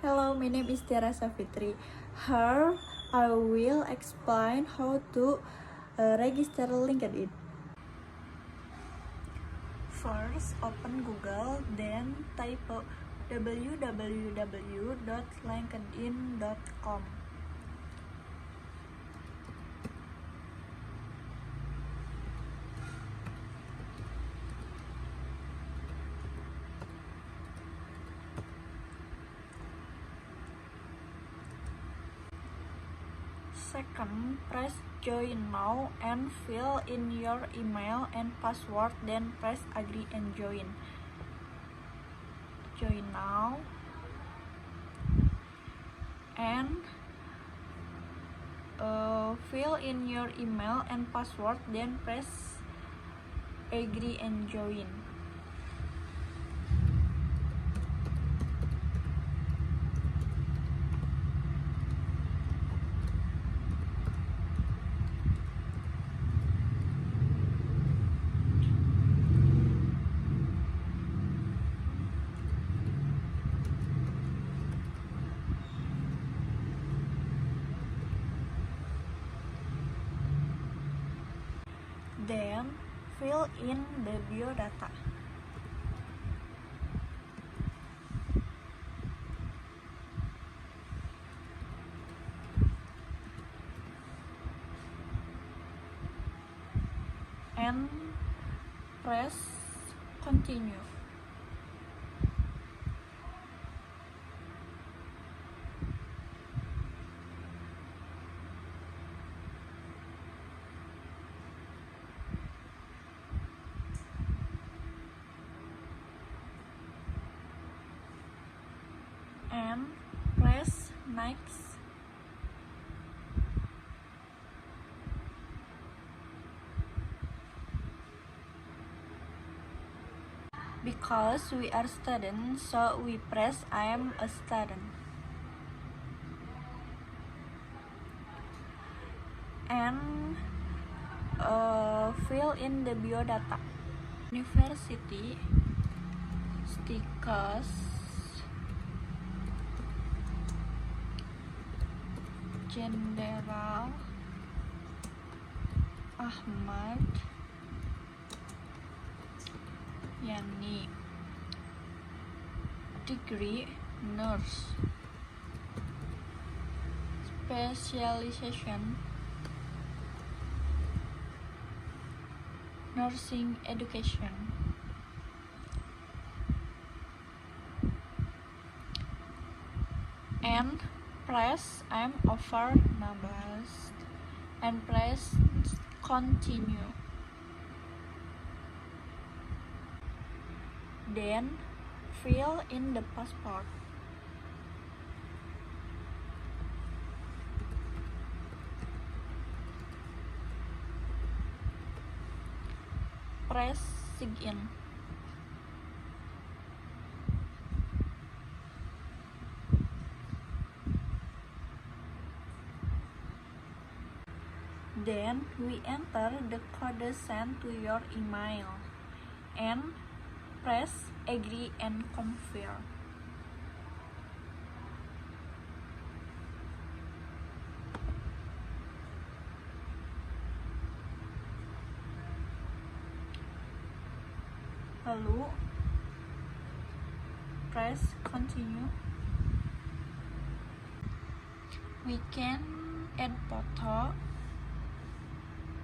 Hello, my name is Tiara Safitri. Here, I will explain how to register LinkedIn. First, open Google, then type www.linkedin.com. Second, press join now and fill in your email and password, then press agree and join. Join now and fill in your email and password, then press agree and join. Then fill in the biodata. And press continue. And press next. Because we are students, so we press I am a student. And fill in the biodata. University, stickers, Jenderal Ahmad Yani, degree nurse, specialization nursing education, and press I'm over Nabas and press continue. Then fill in the passport. Press sign in. Then we enter the code sent to your email and press agree and confirm. Lalu press continue. We can add photo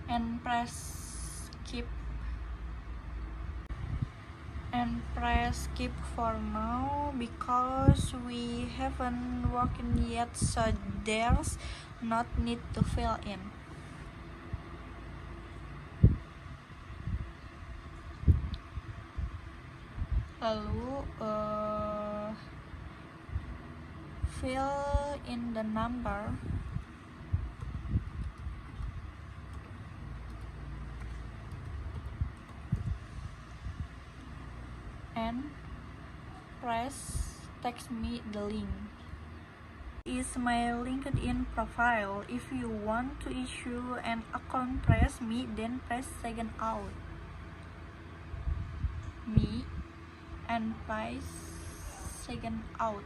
and press skip for now because we haven't worked yet, so there's not need to fill in. Lalu fill in the number and press text me the link. Is my LinkedIn profile. If you want to issue an account, press me, then press sign out. Me and press sign out.